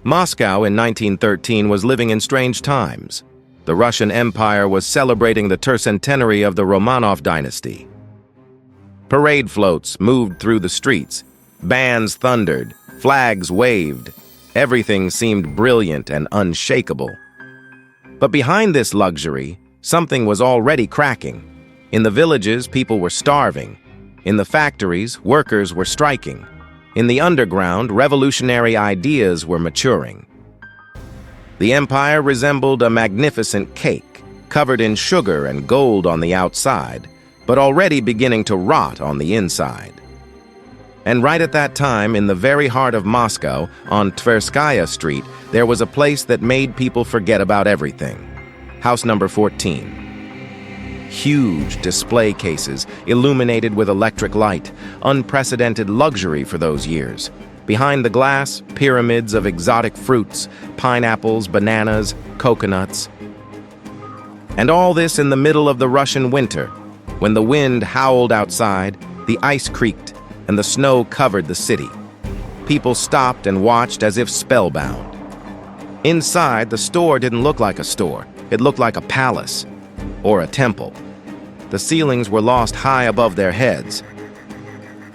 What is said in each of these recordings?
Moscow in 1913 was living in strange times. The Russian Empire was celebrating the tercentenary of the Romanov dynasty. Parade floats moved through the streets, bands thundered, flags waved. Everything seemed brilliant and unshakable. But behind this luxury, something was already cracking. In the villages, people were starving. In the factories, workers were striking. In the underground, revolutionary ideas were maturing. The empire resembled a magnificent cake, covered in sugar and gold on the outside, but already beginning to rot on the inside. And right at that time, in the very heart of Moscow, on Tverskaya Street, there was a place that made people forget about everything. House number 14. Huge display cases, illuminated with electric light, unprecedented luxury for those years. Behind the glass, pyramids of exotic fruits, pineapples, bananas, coconuts. And all this in the middle of the Russian winter, when the wind howled outside, the ice creaked, and the snow covered the city. People stopped and watched as if spellbound. Inside, the store didn't look like a store. It looked like a palace or a temple. The ceilings were lost high above their heads.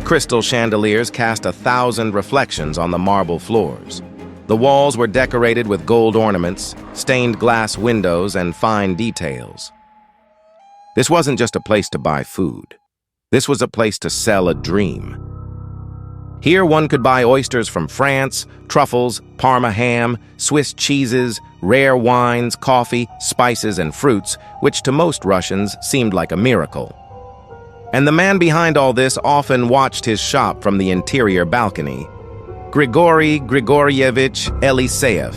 Crystal chandeliers cast 1,000 reflections on the marble floors. The walls were decorated with gold ornaments, stained glass windows, and fine details. This wasn't just a place to buy food. This was a place to sell a dream. Here one could buy oysters from France, truffles, Parma ham, Swiss cheeses, rare wines, coffee, spices, and fruits, which to most Russians seemed like a miracle. And the man behind all this often watched his shop from the interior balcony. Grigory Grigoryevich Eliseev.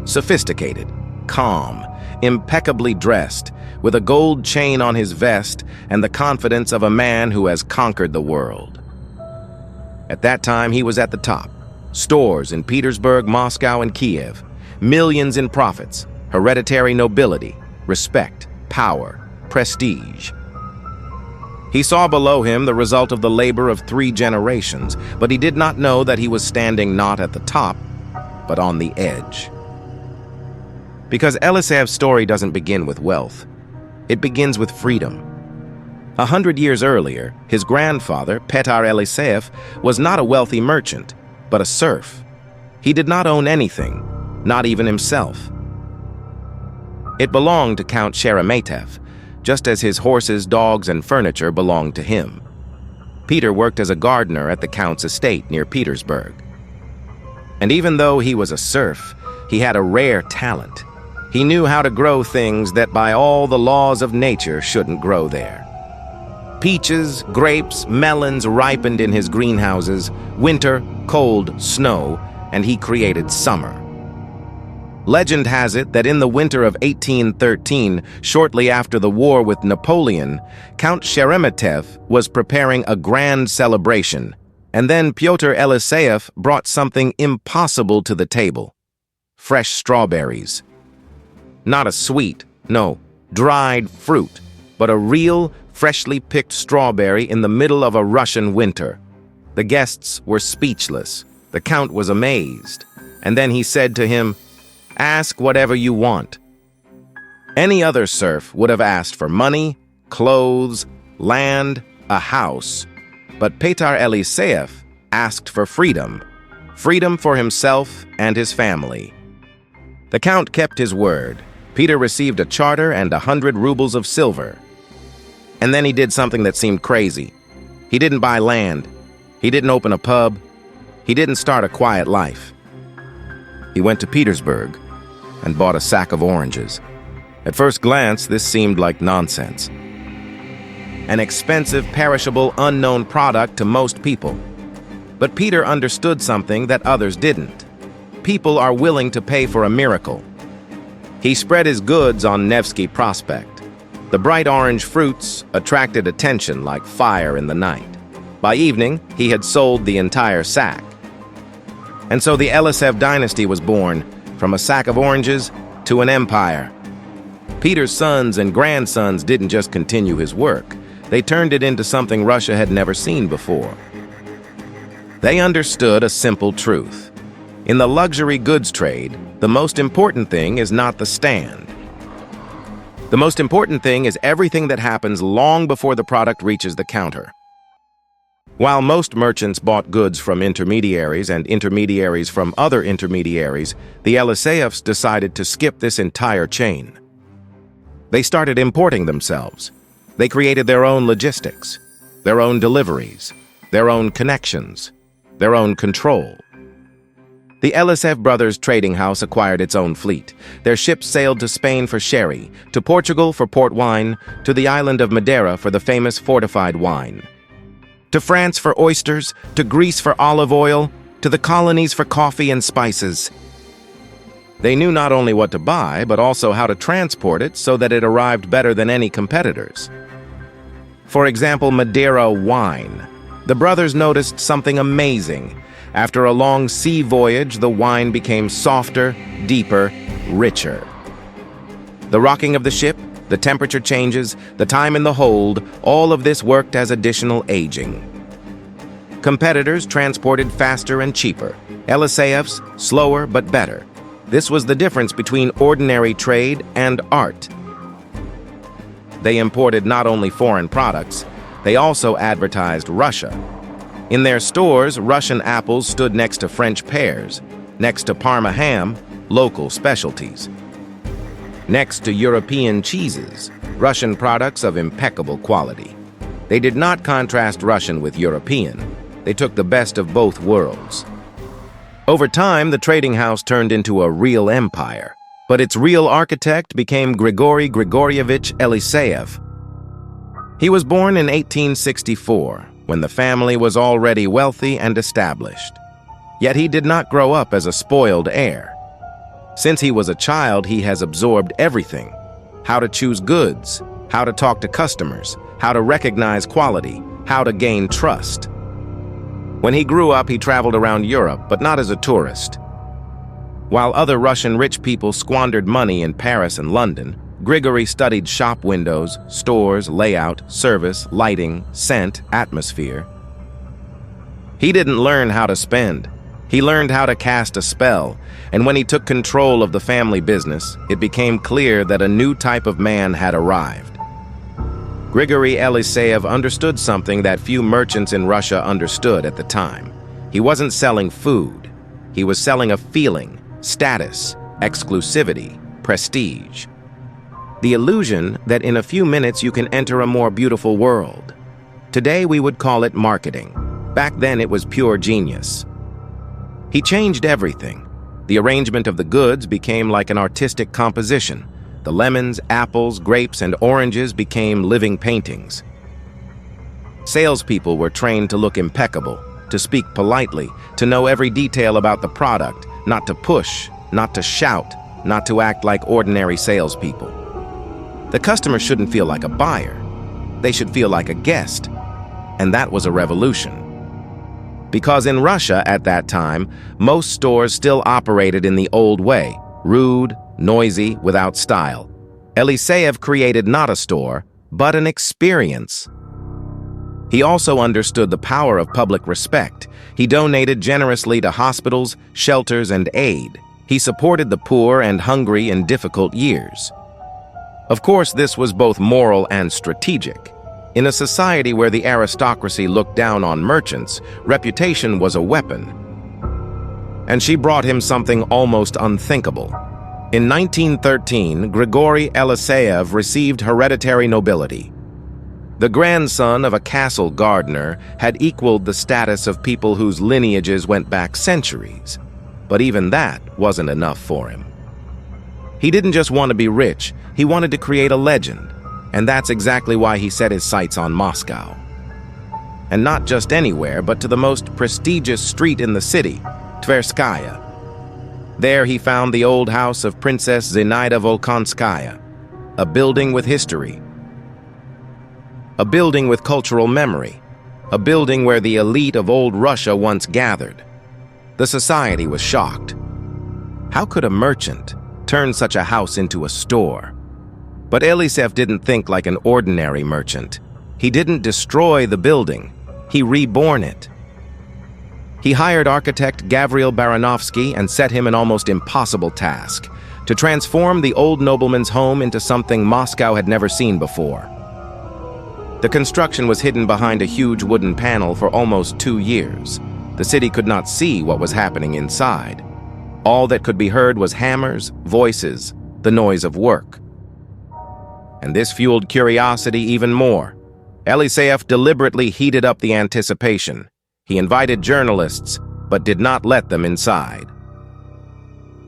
Sophisticated, calm, impeccably dressed, with a gold chain on his vest and the confidence of a man who has conquered the world. At that time, he was at the top. Stores in Petersburg, Moscow, and Kiev. Millions in profits, hereditary nobility, respect, power, prestige. He saw below him the result of the labor of 3 generations, but he did not know that he was standing not at the top, but on the edge. Because Eliseev's story doesn't begin with wealth. It begins with freedom. 100 years earlier, his grandfather, Petar Eliseev, was not a wealthy merchant, but a serf. He did not own anything, not even himself. It belonged to Count Sheremetev, just as his horses, dogs, and furniture belonged to him. Peter worked as a gardener at the Count's estate near Petersburg. And even though he was a serf, he had a rare talent. He knew how to grow things that by all the laws of nature shouldn't grow there. Peaches, grapes, melons ripened in his greenhouses, winter, cold, snow, and he created summer. Legend has it that in the winter of 1813, shortly after the war with Napoleon, Count Sheremetev was preparing a grand celebration, and then Pyotr Eliseev brought something impossible to the table: fresh strawberries. Not a sweet, no, dried fruit, but a real, freshly picked strawberry in the middle of a Russian winter. The guests were speechless. The Count was amazed. And then he said to him, "Ask whatever you want." Any other serf would have asked for money, clothes, land, a house. But Petar Eliseev asked for freedom. Freedom for himself and his family. The Count kept his word. Peter received a charter and 100 rubles of silver. And then he did something that seemed crazy. He didn't buy land. He didn't open a pub. He didn't start a quiet life. He went to Petersburg and bought a sack of oranges. At first glance, this seemed like nonsense. An expensive, perishable, unknown product to most people. But Peter understood something that others didn't. People are willing to pay for a miracle. He spread his goods on Nevsky Prospect. The bright orange fruits attracted attention like fire in the night. By evening, he had sold the entire sack. And so the Eliseev dynasty was born, from a sack of oranges to an empire. Peter's sons and grandsons didn't just continue his work. They turned it into something Russia had never seen before. They understood a simple truth. In the luxury goods trade, the most important thing is not the stand. The most important thing is everything that happens long before the product reaches the counter. While most merchants bought goods from intermediaries and intermediaries from other intermediaries, the Eliseevs decided to skip this entire chain. They started importing themselves. They created their own logistics, their own deliveries, their own connections, their own control. The Eliseev brothers' trading house acquired its own fleet. Their ships sailed to Spain for sherry, to Portugal for port wine, to the island of Madeira for the famous fortified wine, to France for oysters, to Greece for olive oil, to the colonies for coffee and spices. They knew not only what to buy, but also how to transport it so that it arrived better than any competitors. For example, Madeira wine. The brothers noticed something amazing. After a long sea voyage, the wine became softer, deeper, richer. The rocking of the ship, the temperature changes, the time in the hold, all of this worked as additional aging. Competitors transported faster and cheaper. Eliseevs, slower but better. This was the difference between ordinary trade and art. They imported not only foreign products, they also advertised Russia. In their stores, Russian apples stood next to French pears, next to Parma ham, local specialties. Next to European cheeses, Russian products of impeccable quality. They did not contrast Russian with European. They took the best of both worlds. Over time, the trading house turned into a real empire, but its real architect became Grigory Grigorievich Eliseev. He was born in 1864, when the family was already wealthy and established. Yet he did not grow up as a spoiled heir. Since he was a child, he has absorbed everything: how to choose goods, how to talk to customers, how to recognize quality, how to gain trust. When he grew up, he traveled around Europe, but not as a tourist. While other Russian rich people squandered money in Paris and London, Grigory studied shop windows, stores, layout, service, lighting, scent, atmosphere. He didn't learn how to spend. He learned how to cast a spell, and when he took control of the family business, it became clear that a new type of man had arrived. Grigory Eliseev understood something that few merchants in Russia understood at the time. He wasn't selling food. He was selling a feeling, status, exclusivity, prestige. The illusion that in a few minutes you can enter a more beautiful world. Today we would call it marketing. Back then it was pure genius. He changed everything. The arrangement of the goods became like an artistic composition. The lemons, apples, grapes, and oranges became living paintings. Salespeople were trained to look impeccable, to speak politely, to know every detail about the product, not to push, not to shout, not to act like ordinary salespeople. The customer shouldn't feel like a buyer. They should feel like a guest. And that was a revolution. Because in Russia at that time, most stores still operated in the old way, rude, noisy, without style. Eliseev created not a store, but an experience. He also understood the power of public respect. He donated generously to hospitals, shelters, and aid. He supported the poor and hungry in difficult years. Of course, this was both moral and strategic. In a society where the aristocracy looked down on merchants, reputation was a weapon. And she brought him something almost unthinkable. In 1913, Grigory Eliseev received hereditary nobility. The grandson of a castle gardener had equaled the status of people whose lineages went back centuries. But even that wasn't enough for him. He didn't just want to be rich, he wanted to create a legend. And that's exactly why he set his sights on Moscow. And not just anywhere, but to the most prestigious street in the city, Tverskaya. There he found the old house of Princess Zinaida Volkonskaya, a building with history, a building with cultural memory, a building where the elite of old Russia once gathered. The society was shocked. How could a merchant turn such a house into a store? But Eliseev didn't think like an ordinary merchant. He didn't destroy the building, he reborn it. He hired architect Gavril Baranovsky and set him an almost impossible task: to transform the old nobleman's home into something Moscow had never seen before. The construction was hidden behind a huge wooden panel for almost 2 years. The city could not see what was happening inside. All that could be heard was hammers, voices, the noise of work. And this fueled curiosity even more. Eliseev deliberately heated up the anticipation. He invited journalists, but did not let them inside.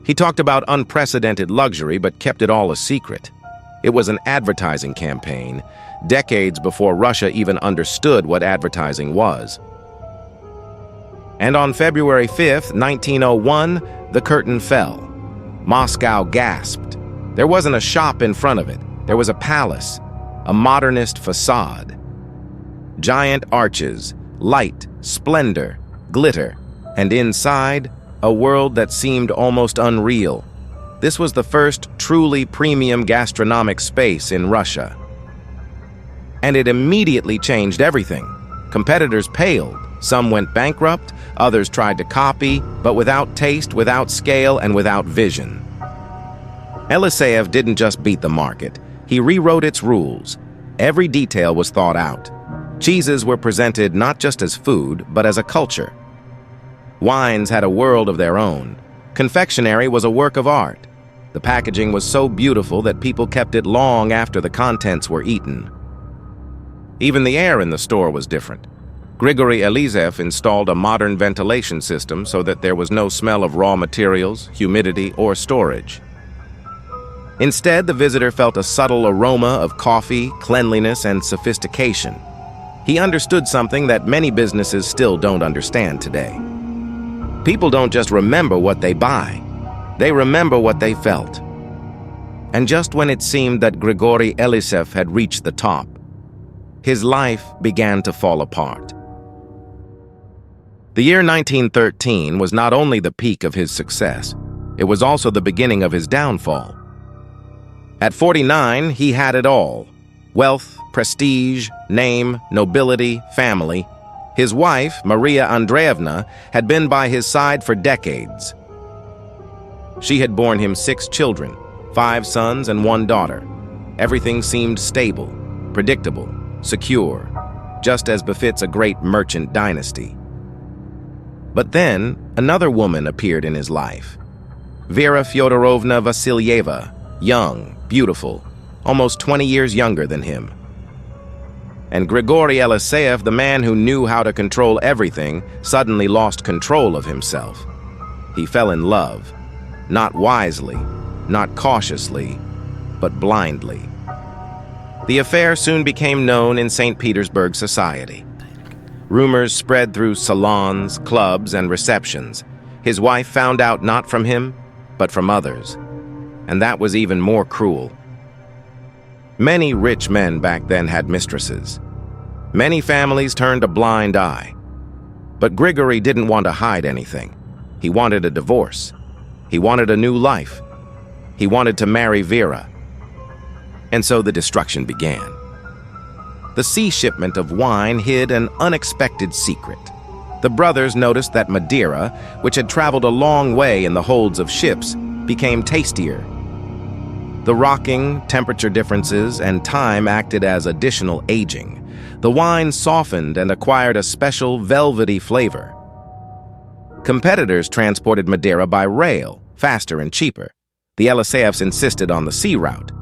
He talked about unprecedented luxury, but kept it all a secret. It was an advertising campaign, decades before Russia even understood what advertising was. And on February 5th, 1901, the curtain fell. Moscow gasped. There wasn't a shop in front of it. There was a palace, a modernist facade. Giant arches, light, splendor, glitter, and inside, a world that seemed almost unreal. This was the first truly premium gastronomic space in Russia. And it immediately changed everything. Competitors paled. Some went bankrupt, others tried to copy, but without taste, without scale, and without vision. Eliseev didn't just beat the market. He rewrote its rules. Every detail was thought out. Cheeses were presented not just as food, but as a culture. Wines had a world of their own. Confectionery was a work of art. The packaging was so beautiful that people kept it long after the contents were eaten. Even the air in the store was different. Grigory Eliseev installed a modern ventilation system so that there was no smell of raw materials, humidity, or storage. Instead, the visitor felt a subtle aroma of coffee, cleanliness, and sophistication. He understood something that many businesses still don't understand today. People don't just remember what they buy. They remember what they felt. And just when it seemed that Grigory Eliseev had reached the top, his life began to fall apart. The year 1913 was not only the peak of his success, it was also the beginning of his downfall. At 49, he had it all: wealth, prestige, name, nobility, family. His wife, Maria Andreevna, had been by his side for decades. She had borne him 6 children, 5 sons and 1 daughter. Everything seemed stable, predictable, secure, just as befits a great merchant dynasty. But then, another woman appeared in his life. Vera Fyodorovna Vasilyeva, young, beautiful, almost 20 years younger than him. And Grigory Eliseev, the man who knew how to control everything, suddenly lost control of himself. He fell in love, not wisely, not cautiously, but blindly. The affair soon became known in St. Petersburg society. Rumors spread through salons, clubs, and receptions. His wife found out not from him, but from others. And that was even more cruel. Many rich men back then had mistresses. Many families turned a blind eye. But Grigory didn't want to hide anything. He wanted a divorce. He wanted a new life. He wanted to marry Vera. And so the destruction began. The sea shipment of wine hid an unexpected secret. The brothers noticed that Madeira, which had traveled a long way in the holds of ships, became tastier. The rocking, temperature differences, and time acted as additional aging. The wine softened and acquired a special velvety flavor. Competitors transported Madeira by rail, faster and cheaper. The Eliseevs insisted on the sea route.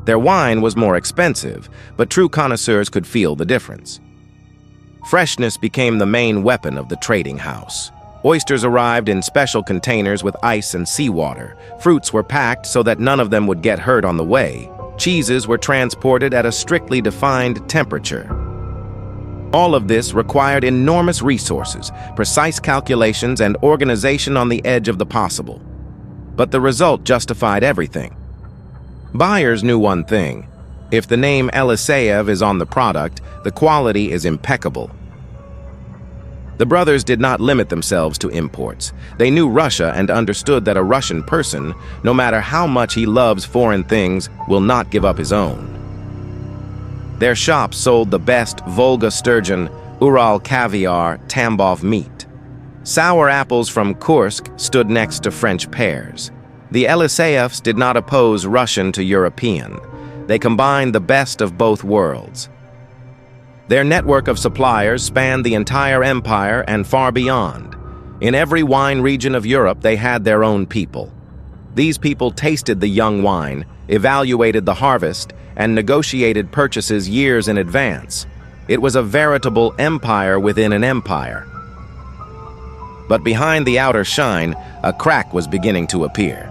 Their wine was more expensive, but true connoisseurs could feel the difference. Freshness became the main weapon of the trading house. Oysters arrived in special containers with ice and seawater. Fruits were packed so that none of them would get hurt on the way. Cheeses were transported at a strictly defined temperature. All of this required enormous resources, precise calculations, and organization on the edge of the possible. But the result justified everything. Buyers knew one thing: if the name Eliseev is on the product, the quality is impeccable. The brothers did not limit themselves to imports. They knew Russia and understood that a Russian person, no matter how much he loves foreign things, will not give up his own. Their shops sold the best Volga sturgeon, Ural caviar, Tambov meat. Sour apples from Kursk stood next to French pears. The Eliseevs did not oppose Russian to European. They combined the best of both worlds. Their network of suppliers spanned the entire empire and far beyond. In every wine region of Europe, they had their own people. These people tasted the young wine, evaluated the harvest, and negotiated purchases years in advance. It was a veritable empire within an empire. But behind the outer shine, a crack was beginning to appear.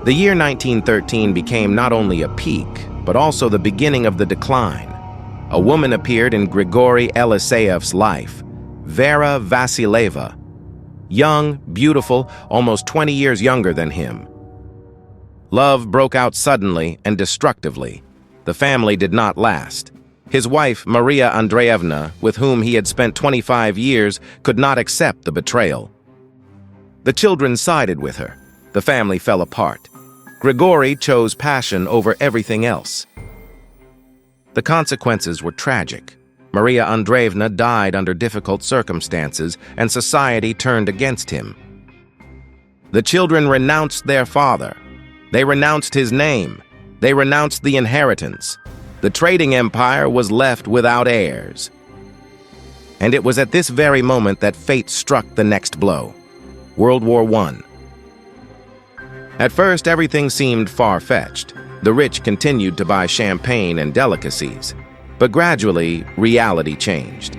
The year 1913 became not only a peak, but also the beginning of the decline. A woman appeared in Grigory Eliseev's life, Vera Vasilieva. Young, beautiful, almost 20 years younger than him. Love broke out suddenly and destructively. The family did not last. His wife, Maria Andreevna, with whom he had spent 25 years, could not accept the betrayal. The children sided with her. The family fell apart. Grigory chose passion over everything else. The consequences were tragic. Maria Andreevna died under difficult circumstances, and society turned against him. The children renounced their father. They renounced his name. They renounced the inheritance. The trading empire was left without heirs. And it was at this very moment that fate struck the next blow. World War I. At first, everything seemed far-fetched. The rich continued to buy champagne and delicacies. But gradually, reality changed.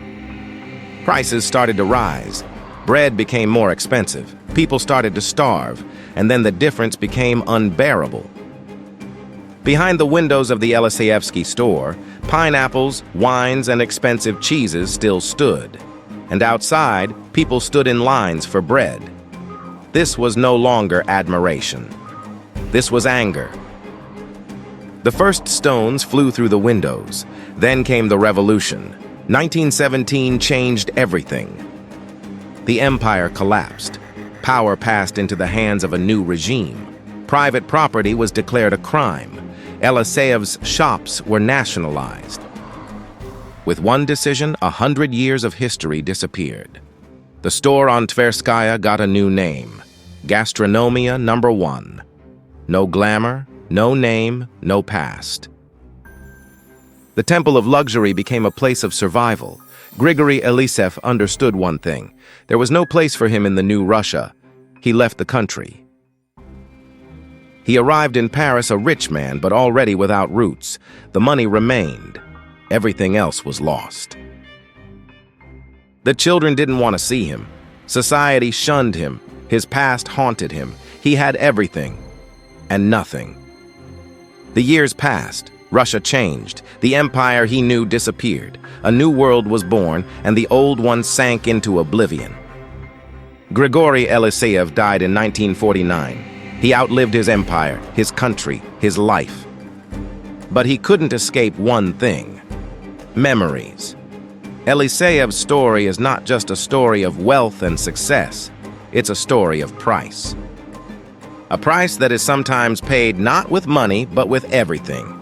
Prices started to rise. Bread became more expensive. People started to starve. And then the difference became unbearable. Behind the windows of the Eliseevsky store, pineapples, wines, and expensive cheeses still stood. And outside, people stood in lines for bread. This was no longer admiration. This was anger. The first stones flew through the windows. Then came the revolution. 1917 changed everything. The empire collapsed. Power passed into the hands of a new regime. Private property was declared a crime. Eliseev's shops were nationalized. With one decision, 100 years of history disappeared. The store on Tverskaya got a new name. Gastronomia number 1. No glamour, no name, no past. The temple of luxury became a place of survival. Grigory Eliseev understood one thing. There was no place for him in the new Russia. He left the country. He arrived in Paris a rich man, but already without roots. The money remained. Everything else was lost. The children didn't want to see him. Society shunned him. His past haunted him. He had everything and nothing. The years passed. Russia changed. The empire he knew disappeared. A new world was born, and the old one sank into oblivion. Grigory Eliseev died in 1949. He outlived his empire, his country, his life. But he couldn't escape one thing: memories. Eliseev's story is not just a story of wealth and success. It's a story of price. A price that is sometimes paid not with money, but with everything.